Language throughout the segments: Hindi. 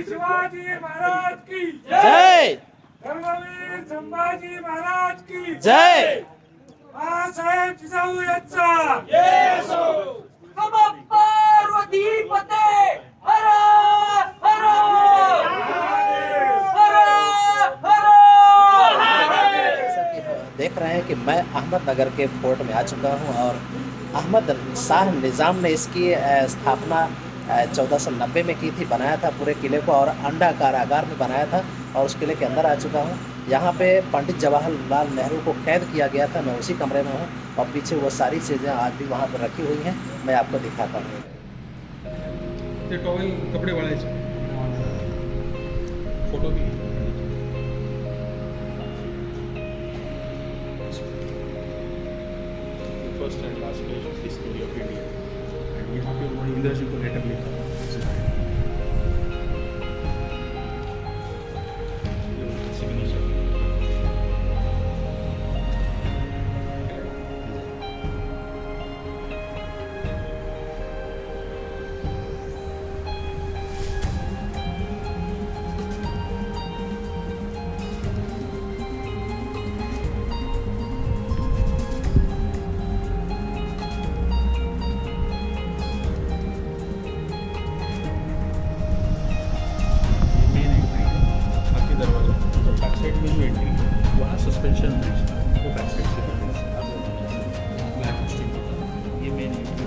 शिवाजी महाराज की जय, धर्मवीर संभाजी महाराज की जय. बाळासाहेब जिजाऊ यांचा नमः पार्वतीपते हर हर हर हर. देख रहे हैं कि मैं अहमदनगर के फोर्ट में आ चुका हूं और अहमद शाह निज़ाम ने इसकी स्थापना 1490 में की थी, बनाया था पूरे किले को और अंडा कारागार में बनाया था और उस किले के अंदर आ चुका हूं. यहाँ पे पंडित जवाहरलाल नेहरू को कैद किया गया था, मैं उसी कमरे में हूँ और पीछे वो सारी चीज़ें आज भी वहाँ पर रखी हुई हैं, मैं आपको दिखाता हूँ. ते टॉवेल कपडे वाळायचे फोटो भी first and last page of history of India and यहाँ पे उन्होंने इंदिरा जी को लेटर लिखा सिग्नेचर. सस्पेंशन ब्रिज था वो बैक साइड से ब्लैक स्ट्रीट ये मेन एंट्री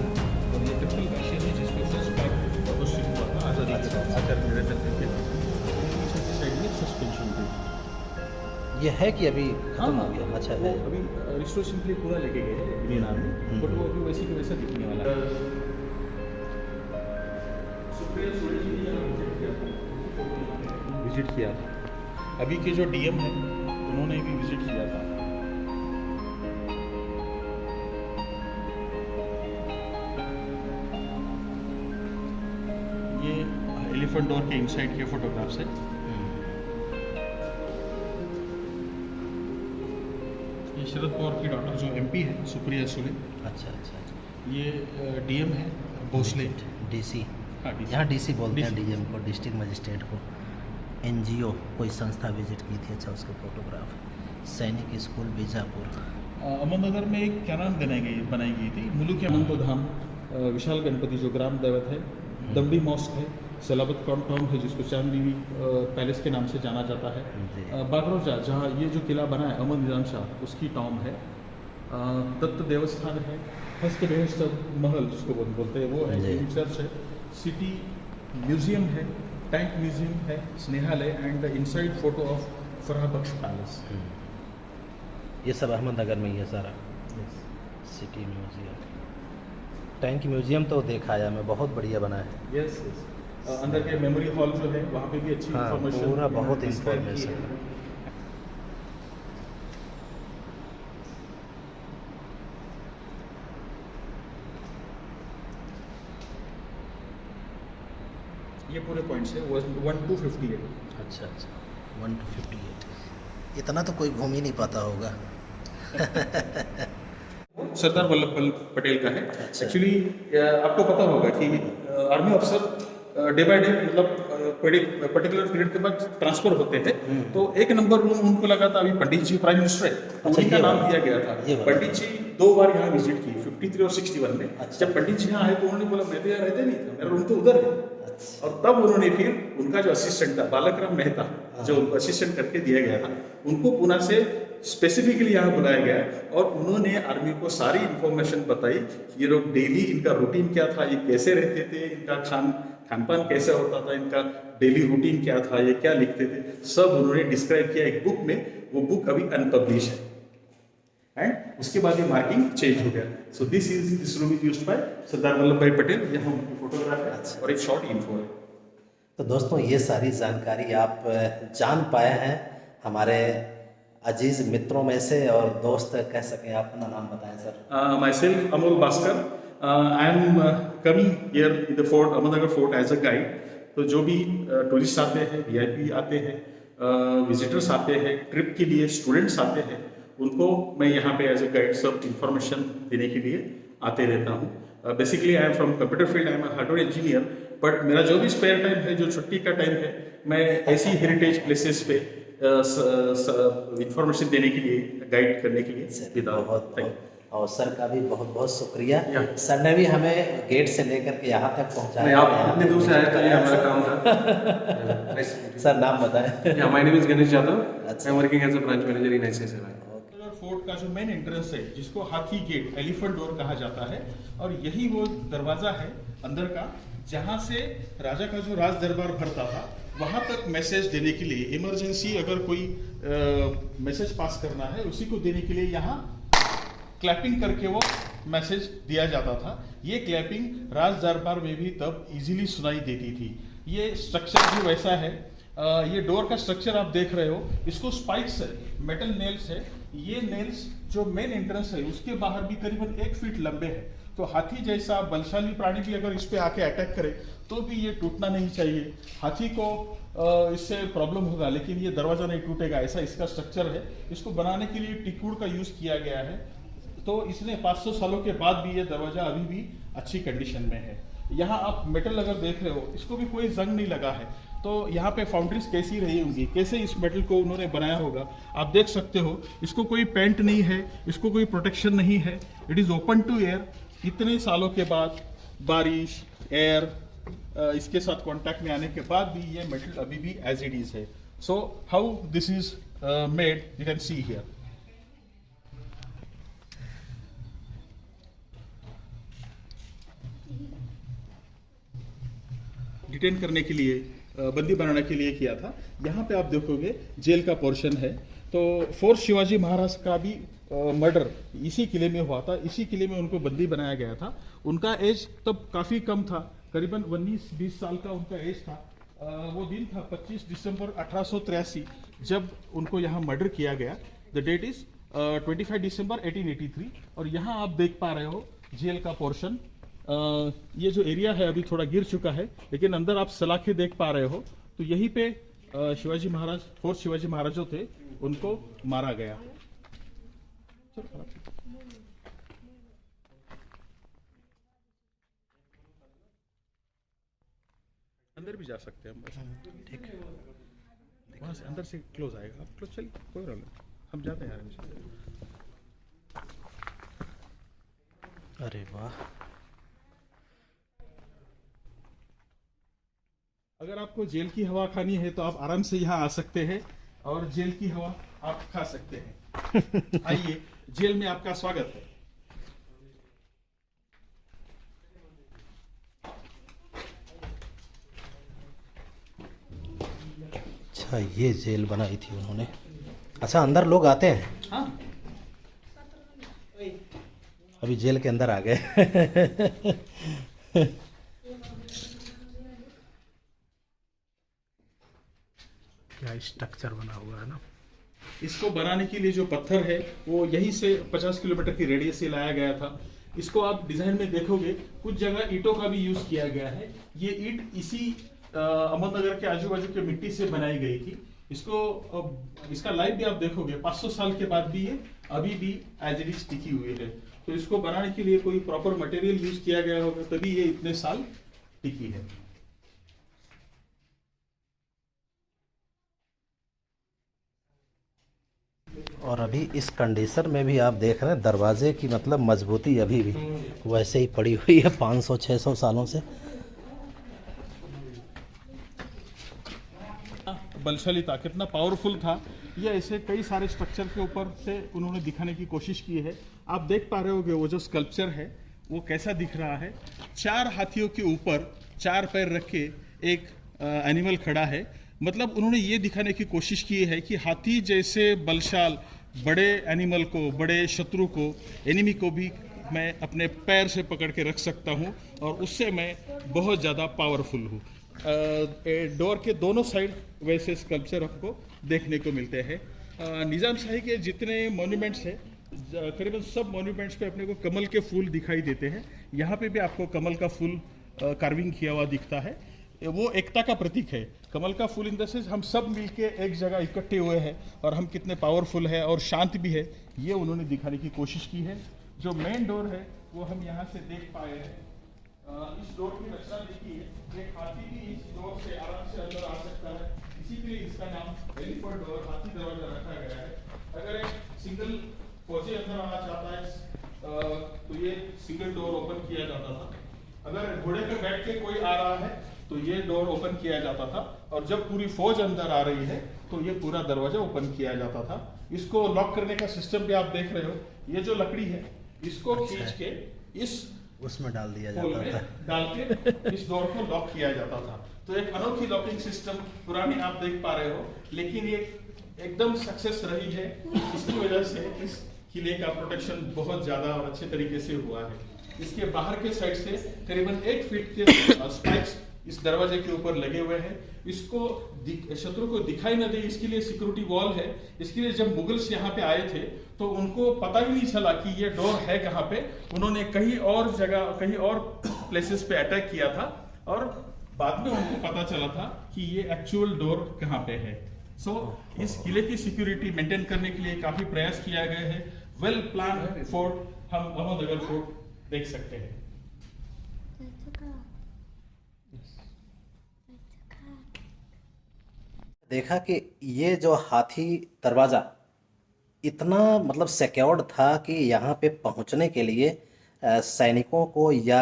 और ये ट्रिपल बैशियर है जिसमें फर्स्ट बैक वो शुरू हुआ था आज़ादी के बाद आकर निरंजन के पीछे की साइड में सस्पेंशन ब्रिज ये है कि अभी खत्म हो गया? अच्छा वो है. अभी रिस्टोरेशन के लिए पूरा लेके गए इंडियन आर्मी बट वो अभी वैसे के वैसा दिखने वाला है. विजिट किया था. अभी के जो डीएम है उन्होंने भी विजिट किया था. ये एलिफेंट डोर के इनसाइड के फोटोग्राफ्स है. ये शरद पवार की डॉटर जो एमपी है सुप्रिया सुले, अच्छा अच्छा. ये डीएम है भोसले. डीसी, हाँ, DC. यहाँ डीसी बोलते हैं DC. डीएम को, डिस्ट्रिक्ट मजिस्ट्रेट को. एनजीओ कोई संस्था विजिट की थी. अच्छा, उसके फोटोग्राफ. सैनिक स्कूल बीजापुर. अहमदनगर में एक क्या नाम बनाई गई थी मुलुक अनंत धाम, विशाल गणपति जो ग्राम दैवत है, दमडी मॉस्क है, सलाबत टॉम है जिसको चांद बीवी पैलेस के नाम से जाना जाता है, बागरोजा जहाँ ये जो किला बना है अहमद निजाम शाह उसकी टॉम है, दत्त देवस्थान है, हस्त बेहस्त महल जिसको बोलते हैं वो है, चर्च है, सिटी म्यूजियम है, टैंक म्यूजियम है, Snehalaya and inside photo of Farah Bakhsh palace. ये सब अहमदनगर में ही है सारा. सिटी म्यूजियम, टैंक म्यूजियम तो देखा है मैं, बहुत बढ़िया बना है. यस अंदर के मेमोरी हॉल जो है वहाँ पे भी अच्छी हाँ, इंफॉर्मेशन पूरा बहुत इंफॉर्मेशन. ये पूरे पॉइंट्स है 1 to 58. अच्छा अच्छा. 1 to 58. इतना तो कोई घूम ही नहीं पाता होगा. सरदार वल्लभ भाई पटेल का है. अच्छा. एक्चुअली आपको पता होगा कि आर्मी अफसर डे बाय डे मतलब पर्टिकुलर पीरियड के बाद ट्रांसफर होते थे. तो एक नंबर रूम उनको लगा था, अभी पंडित जी प्राइम मिनिस्टर है तो अच्छा, उनका ये नाम बात. दिया गया ये था. बात. पंडित जी 2 बार यहाँ विजिट की 53 और 61 में. अच्छा. जब पंडित जी यहाँ आए तो उन्होंने बोला मैं तो यहाँ रहते नहीं था, मेरा रूम तो उधर है. और तब उन्होंने फिर उनका जो असिस्टेंट था बालक राम मेहता जो उनको असिस्टेंट करके दिया गया था, उनको पुणे से स्पेसिफिकली यहाँ बुलाया गया और उन्होंने आर्मी को सारी इन्फॉर्मेशन बताई कि ये लोग डेली इनका रूटीन क्या था, ये कैसे रहते थे, इनका खान पान कैसे होता था, इनका डेली रूटीन क्या था, ये क्या लिखते थे, सब उन्होंने डिस्क्राइब किया एक बुक में. वो बुक अभी अनपब्लिश है एंड उसके बाद ये मार्किंग चेंज हो गया. So this room is used by Sardar Vallabh Bhai Patel. यहाँ उनकी फोटोग्राफ है और एक शॉर्ट इन्फो है. तो दोस्तों ये सारी जानकारी आप जान पाए हैं हमारे अजीज मित्रों में से और दोस्त कह सकें. आप अपना नाम बताएं sir. Myself Amol Bhaskar. I am coming here in the fort Ahmednagar fort as a guide. तो जो भी टूरिस्ट आते हैं, VIP आते हैं, विजिटर्स आते हैं, ट्रिप के लिए स्टूडेंट्स आते हैं, उनको मैं यहाँ पे एज अ गाइड सब इंफॉर्मेशन देने के लिए आते रहता हूँ. Basically I am from computer field. I am hardware engineer but मेरा जो भी स्पेयर टाइम है, जो छुट्टी का टाइम है, मैं ऐसी हेरिटेज प्लेसेस पे इंफॉर्मेशन देने के लिए, गाइड करने के लिए बिता रहा हूँ। और सर का भी बहुत बहुत शुक्रिया। या। सर ने भी हमें गेट से लेकर के यहाँ तक पहुँचाया। नहीं, आप इतने दूर से आए तो ये हमारा काम था। सर नाम बताएं। Yeah, my name is Ganesh Yadav. अच्छा। I am working as a branch manager in ICICI। Fort का जो मेन एंट्रेंस है, जिसको हाथी गेट, एलिफेंट डोर कहा जाता है, और यही वो दरवाजा है अंदर का, जहाँ से राजा का जो राज दरबार भरता था, वहाँ तक मैसेज देने के लिए, इमरजेंसी अगर कोई मैसेज पास करना है, उसी को देने के लिए यहाँ क्लैपिंग करके वो मैसेज दिया जाता था। ये क्लैपिंग राज दरबार में भी तब इजीली सुनाई देती थी। ये स्ट्रक्चर भी वैसा है। ये डोर का स्ट्रक्चर आप देख रहे हो, इसको स्पाइक्स है, मेटल नेल्स है। ये नेल्स जो मेन एंट्रेंस है उसके बाहर भी करीबन 1 फीट लंबे हैं। तो हाथी जैसा बलशाली प्राणी भी अगर इस पे आके अटैक करे तो भी ये टूटना नहीं चाहिए। हाथी को इससे प्रॉब्लम होगा, लेकिन ये दरवाजा नहीं टूटेगा, ऐसा इसका स्ट्रक्चर है। इसको बनाने के लिए टिकुड़ का यूज किया गया है। तो इसने 500 सालों के बाद भी ये दरवाजा अभी भी अच्छी कंडीशन में है। यहाँ आप मेटल अगर देख रहे हो, इसको भी कोई जंग नहीं लगा है। तो यहाँ पे फाउंड्रीज कैसी रही होंगी, कैसे इस मेटल को उन्होंने बनाया होगा, आप देख सकते हो। इसको कोई पेंट नहीं है, इसको कोई प्रोटेक्शन नहीं है। It is open to air. इतने सालों के बाद बारिश, एयर इसके साथ कांटेक्ट में आने के बाद भी ये मेटल अभी भी एज इट इज है। So how this is made, you can see here. Detain करने के लिए, बंदी बनाने के लिए किया था। यहाँ पे आप देखोगे जेल का पोर्शन है। तो फोर्थ शिवाजी महाराज का भी मर्डर इसी किले में हुआ था। इसी किले में उनको बंदी बनाया गया था। उनका एज तब काफ़ी कम था, करीबन 19-20 साल का उनका एज था। वो दिन था 25 दिसंबर 1883 जब उनको यहाँ मर्डर किया गया। द डेट इज 25 दिसंबर 1883। और यहाँ आप देख पा रहे हो जेल का पोर्शन। ये जो एरिया है अभी थोड़ा गिर चुका है, लेकिन अंदर आप सलाखें देख पा रहे हो। तो यहीं पे शिवाजी महाराज, फोर्थ शिवाजी महाराज जो थे, उनको मारा गया। अंदर भी जा सकते हैं हम, ठीक है। वहां से अंदर से क्लोज आएगा, आप क्लोज चलिए, कोई प्रॉब्लम नहीं, हम जाते हैं यार। अरे वाह। अगर आपको जेल की हवा खानी है तो आप आराम से यहाँ आ सकते हैं और जेल की हवा आप खा सकते हैं। आइए, जेल में आपका स्वागत है। अच्छा, ये जेल बनाई थी उन्होंने। अच्छा, अंदर लोग आते हैं? हाँ, अभी जेल के अंदर आ गए। क्या स्ट्रक्चर बना हुआ है ना। इसको बनाने के लिए जो पत्थर है वो यहीं से 50 किलोमीटर की रेडियस से लाया गया था। इसको आप डिजाइन में देखोगे, कुछ जगह ईंटों का भी यूज किया गया है। ये ईंट इसी अहमदनगर के आजू बाजू के मिट्टी से बनाई गई थी। इसको इसका लाइफ भी आप देखोगे, 500 साल के बाद भी ये अभी भी एज इट इज टिकी हुई है। तो इसको बनाने के लिए कोई प्रॉपर मटेरियल यूज किया गया होगा, तभी ये इतने साल टिकी है। और अभी इस कंडीशन में भी आप देख रहे हैं दरवाजे की मतलब मजबूती अभी भी वैसे ही पड़ी हुई है 500-600 सालों से। बलशाली था, कितना पावरफुल था। ये ऐसे कई सारे स्ट्रक्चर के ऊपर से उन्होंने दिखाने की कोशिश की है। आप देख पा रहे होगे वो जो स्कल्पचर है वो कैसा दिख रहा है। 4 हाथियों के ऊपर 4 पैर रख के एक एनिमल खड़ा है। मतलब उन्होंने ये दिखाने की कोशिश की है कि हाथी जैसे बलशाल बड़े एनिमल को, बड़े शत्रु को, एनिमी को भी मैं अपने पैर से पकड़ के रख सकता हूँ और उससे मैं बहुत ज़्यादा पावरफुल हूँ। डोर के दोनों साइड वैसे स्कल्पचर आपको देखने को मिलते हैं। निज़ाम शाही के जितने मॉन्यूमेंट्स हैं, करीबन सब मॉन्यूमेंट्स पे अपने को कमल के फूल दिखाई देते हैं। यहाँ पे भी आपको कमल का फूल कार्विंग किया हुआ दिखता है। वो एकता का प्रतीक है। कमल का फूल इन द सेंस हम सब मिलके एक जगह इकट्ठे हुए हैं और हम कितने पावरफुल है और शांत भी है, ये उन्होंने दिखाने की कोशिश की है। जो मेन डोर है वो हम यहाँ से देख पाए हैं। इस डोर की रचना देखिए, एक हाथी भी इस डोर से आराम से अंदर आ सकता है, इसी के लिए इसका नाम एलिफेंट डोर, हाथी दरवाजा रखा गया है। अगर एक सिंगल फौजी अंदर आना चाहता है तो ये सिंगल डोर ओपन किया जाता था। अगर घोड़े पर बैठ के कोई आ रहा है तो ये डोर ओपन किया जाता था, और जब पूरी फौज अंदर आ रही है तो ये पूरा दरवाजा ओपन किया जाता था। इसको लॉक करने का सिस्टम भी आप देख रहे हो, ये जो लकड़ी है इसको खींच के इस उसमें डाल दिया होल जाता में था। डाल के इस डोर को लॉक किया जाता था। तो एक अनोखी लॉकिंग सिस्टम पुरानी आप देख पा रहे हो, लेकिन ये एकदम सक्सेस रही है। इसकी वजह से इस किले का प्रोटेक्शन बहुत ज्यादा और अच्छे तरीके से हुआ है। इसके बाहर के साइड से करीबन 1 फीट के स्पाइक्स इस दरवाजे के ऊपर लगे हुए हैं। इसको शत्रु को दिखाई न दे इसके लिए सिक्योरिटी वॉल है। इसके लिए जब मुगल्स यहाँ पे आए थे तो उनको पता ही नहीं चला कि ये डोर है कहाँ पे। उन्होंने कहीं और जगह, कहीं और प्लेसेस पे अटैक किया था, और बाद में उनको पता चला था कि ये एक्चुअल डोर कहाँ पे है। सो इस किले की सिक्योरिटी मेंटेन करने के लिए काफी प्रयास किया गया है। वेल प्लान फोर्ट हम अहमदनगर फोर्ट देख सकते हैं। देखा कि ये जो हाथी दरवाज़ा इतना मतलब सिक्योर्ड था कि यहाँ पे पहुँचने के लिए सैनिकों को या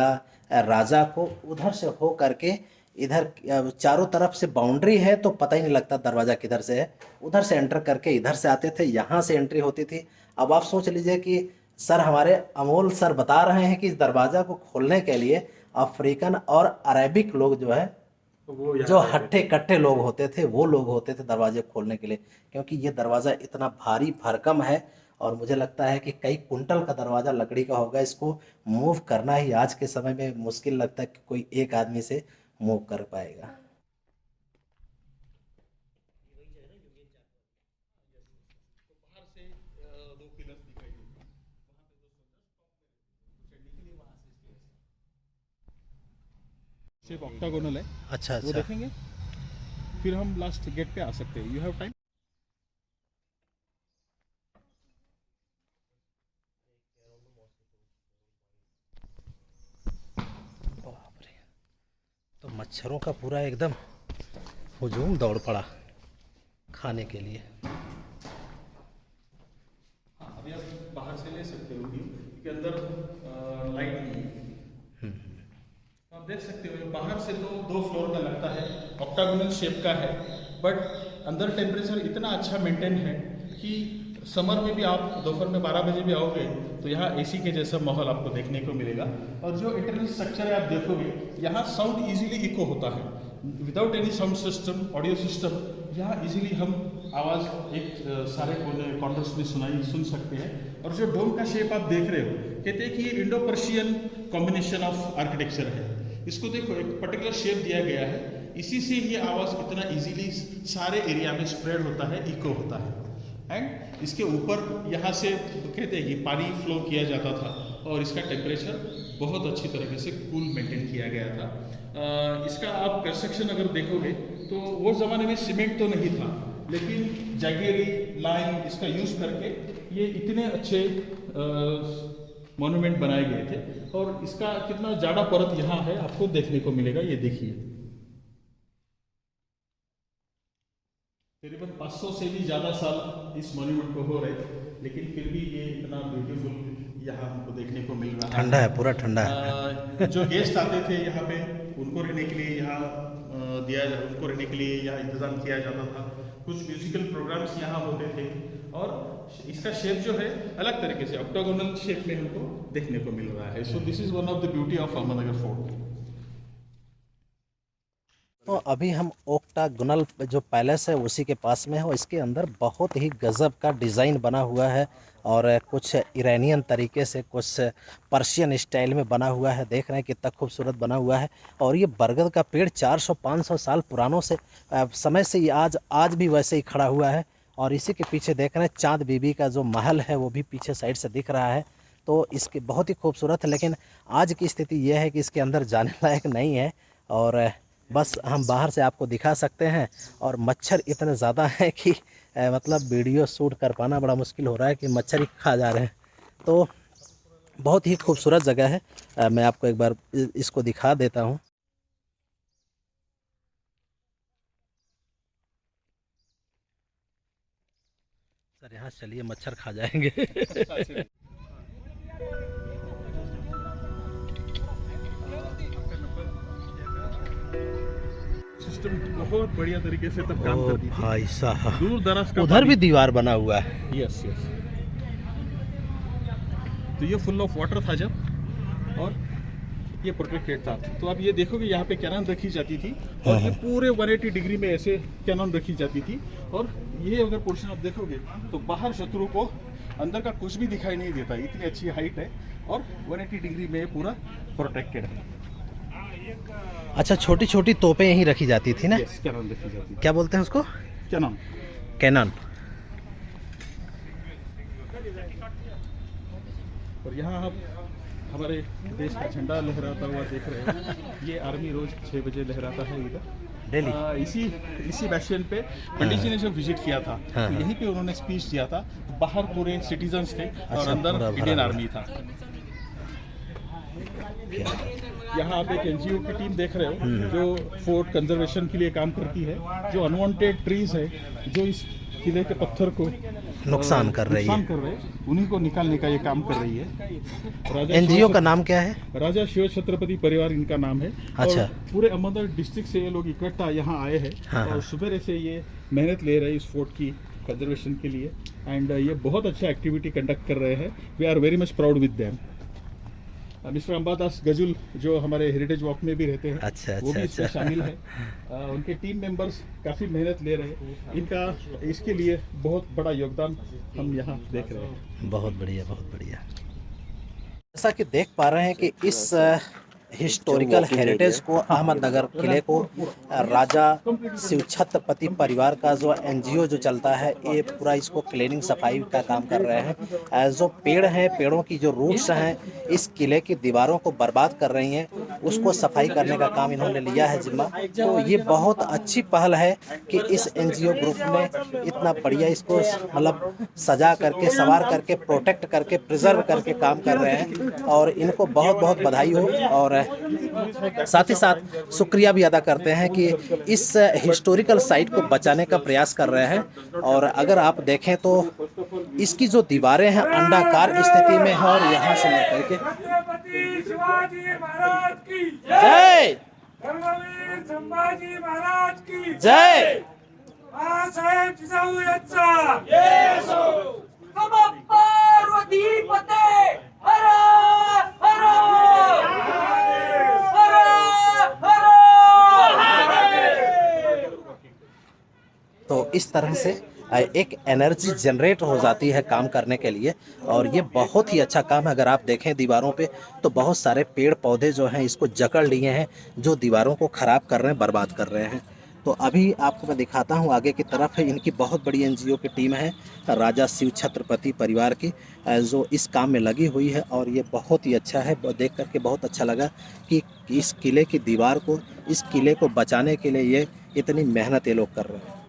राजा को उधर से हो करके इधर चारों तरफ से बाउंड्री है तो पता ही नहीं लगता दरवाज़ा किधर से है, उधर से एंटर करके इधर से आते थे, यहाँ से एंट्री होती थी। अब आप सोच लीजिए कि सर, हमारे अमोल सर बता रहे हैं कि इस दरवाज़ा को खोलने के लिए अफ्रीकन और अरेबिक लोग जो है, जो हट्टे कट्टे लोग होते थे, वो लोग होते थे दरवाजे खोलने के लिए, क्योंकि ये दरवाज़ा इतना भारी भरकम है और मुझे लगता है कि कई कुंटल का दरवाज़ा लकड़ी का होगा। इसको मूव करना ही आज के समय में मुश्किल लगता है कि कोई एक आदमी से मूव कर पाएगा। शेप ऑक्टागोनल है। अच्छा वो देखेंगे, फिर हम लास्ट गेट पे आ सकते हैं। You have time. तो मच्छरों का पूरा एकदम हुजूम दौड़ पड़ा खाने के लिए। अभी आप बाहर से ले सकते हो कि अंदर लाइट नहीं है। आप देख सकते हो बाहर से तो 2 फ्लोर का लगता है, ऑक्टागोनल शेप का है, बट अंदर टेम्परेचर इतना अच्छा मेंटेन है कि समर में भी आप दोपहर में 12 बजे भी आओगे तो यहाँ एसी के जैसा माहौल आपको देखने को मिलेगा। और जो इंटरनल स्ट्रक्चर है आप देखोगे, यहाँ साउंड इजीली इको होता है, without any sound system, audio system. यहाँ इजीली हम आवाज़ एक सारे कॉर्नर्स में सुन सकते हैं। और जो डोम का शेप आप देख रहे हो, कहते हैं कि ये Indo Persian combination of architecture है। इसको देखो, एक पर्टिकुलर शेप दिया गया है, इसी से ये आवाज़ इतना इजीली सारे एरिया में स्प्रेड होता है, इको होता है। एंड इसके ऊपर यहाँ से कहते हैं कि पानी फ्लो किया जाता था और इसका टेम्परेचर बहुत अच्छी तरीके से कूल मेंटेन किया गया था। इसका आप कंस्ट्रक्शन अगर देखोगे तो वो ज़माने में सीमेंट तो नहीं था, लेकिन जागीरी लाइन इसका यूज़ करके ये इतने अच्छे मॉन्यूमेंट बनाए गए थे। और इसका कितना ज़्यादा परत यहाँ है आपको देखने को मिलेगा। ये देखिए, तकरीबन 500 से भी ज़्यादा साल इस मॉन्यूमेंट को हो रहे थे, लेकिन फिर भी ये इतना ब्यूटीफुल यहाँ हमको देखने को मिल रहा है। ठंडा है, पूरा ठंडा है। जो गेस्ट आते थे यहाँ पे, उनको रहने के लिए यहाँ उनको रहने के लिए यहाँ इंतज़ाम किया जाता था। कुछ म्यूजिकल प्रोग्राम्स यहाँ होते थे। और इसका शेप जो है अलग तरीके से ऑक्टागोनल शेप में हमको देखने को मिल रहा है। So this is one of the beauty of Ahmednagar fort. तो अभी हम ओक्टागोनल जो पैलेस है उसी के पास में है। और इसके अंदर बहुत ही गज़ब का डिज़ाइन बना हुआ है और कुछ ईरानियन तरीके से, कुछ पर्शियन स्टाइल में बना हुआ है। देख रहे हैं कितना खूबसूरत बना हुआ है। और ये बरगद का पेड़ 400-500 साल पुरानों से समय से आज भी वैसे ही खड़ा हुआ है। और इसी के पीछे देख रहे हैं चांद बीबी का जो महल है वो भी पीछे साइड से दिख रहा है। तो इसके बहुत ही खूबसूरत है, लेकिन आज की स्थिति यह है कि इसके अंदर जाने लायक नहीं है। और बस हम बाहर से आपको दिखा सकते हैं। और मच्छर इतने ज़्यादा हैं कि मतलब वीडियो शूट कर पाना बड़ा मुश्किल हो रहा है कि मच्छर ही खा जा रहे हैं। तो बहुत ही खूबसूरत जगह है। मैं आपको एक बार इसको दिखा देता हूँ। सर यहाँ चलिए, मच्छर खा जाएंगे। सिस्टम बहुत बढ़िया तरीके से तब काम ओ करती थी। भाई साहब, दूर दराज का उधर भी दीवार बना हुआ है। Yes yes. तो ये फुल ऑफ वाटर था जब, और ये प्रोटेक्टेड था। तो आप ये देखोगे यहाँ पे कैनन रखी जाती थी, और ये पूरे 180 डिग्री में ऐसे कैनन रखी जाती थी। और ये अगर पोर्शन आप देखोगे तो बाहर शत्रु को अंदर का कुछ भी दिखाई नहीं देता, इतनी अच्छी हाइट है, और 180 डिग्री में ये पूरा प्रोटेक्टेड है। अच्छा, छोटी छोटी तोपें यहीं रखी जाती थी ना? यस, कैनन रखी जाती थी। क्या बोलते हैं उसको? कैनन। कैनन। और यहाँ आप हमारे देश का झंडा लहराता हुआ देख रहे हैं। ये आर्मी रोज 6 बजे लहराता है इधर डेली। इसी बैस्टियन पे पंडित जी ने जब विजिट किया था, हाँ, तो यहीं पे उन्होंने स्पीच दिया था। बाहर पूरे सिटीजन्स थे, और अच्छा, अंदर पूरा भरा इंडियन हुआ। आर्मी था। यहाँ आप एक एनजीओ की टीम देख रहे हो, जो फोर्ट कंजर्वेशन के लिए काम करती है। जो अनवांटेड ट्रीज है, जो इस किले के पत्थर को नुकसान कर रही है, उन्हीं को निकालने का ये काम कर रही है। एनजीओ का नाम क्या है? राजा शिव छत्रपति परिवार इनका नाम है। अच्छा। और पूरे अहमदनगर डिस्ट्रिक्ट से ये लोग इकट्ठा यहाँ आए हैं, हाँ, और सुबह से ये मेहनत ले रहे हैं इस फोर्ट की कंजर्वेशन के लिए। एंड ये बहुत अच्छा एक्टिविटी कंडक्ट कर रहे हैं। We are very much proud with them. Mister Ambadas Gajul, जो हमारे हेरिटेज वॉक में भी रहते हैं, अच्छा, वो भी अच्छा, इसमें अच्छा। शामिल है। उनके टीम मेंबर्स काफ़ी मेहनत ले रहे हैं। इनका इसके लिए बहुत बड़ा योगदान हम यहाँ देख रहे हैं। बहुत बढ़िया, बहुत बढ़िया। जैसा कि देख पा रहे हैं कि इस हिस्टोरिकल हेरिटेज को, अहमदनगर किले को राजा शिव छत्रपति परिवार का जो एनजीओ जो चलता है, ये पूरा इसको क्लीनिंग सफाई का काम कर रहे हैं। जो पेड़ हैं, पेड़ों की जो रूट्स हैं, इस किले की दीवारों को बर्बाद कर रही हैं, उसको सफाई करने का काम इन्होंने लिया है जिम्मा। तो ये बहुत अच्छी पहल है कि इस एनजीओ ग्रुप ने इतना बढ़िया इसको मतलब सजा करके, संवार करके, प्रोटेक्ट करके, प्रिजर्व करके काम कर रहे हैं, और इनको बहुत बहुत बधाई हो। और साथ ही साथ शुक्रिया भी अदा करते हैं कि इस हिस्टोरिकल साइट को बचाने का प्रयास कर रहे हैं। और अगर आप देखें तो इसकी जो दीवारें हैं अंडाकार स्थिति में है, और यहाँ से लेकर के छत्रपति शिवाजी महाराज की जय, धर्मवीर संभाजी महाराज की जय। बाळासाहेब जिजाऊ यांचा नमः पार्वती पते हर हर हर हर। तो इस तरह से एक एनर्जी जनरेट हो जाती है काम करने के लिए, और ये बहुत ही अच्छा काम है। अगर आप देखें दीवारों पे तो बहुत सारे पेड़ पौधे जो हैं इसको जकड़ लिए हैं, जो दीवारों को ख़राब कर रहे हैं, बर्बाद कर रहे हैं। तो अभी आपको मैं दिखाता हूँ आगे की तरफ है। इनकी बहुत बड़ी एनजीओ की टीम है, राजा शिव छत्रपति परिवार की, जो इस काम में लगी हुई है। और ये बहुत ही अच्छा है, देख करके बहुत अच्छा लगा कि इस किले की दीवार को, इस किले को बचाने के लिए ये इतनी मेहनत ये लोग कर रहे हैं।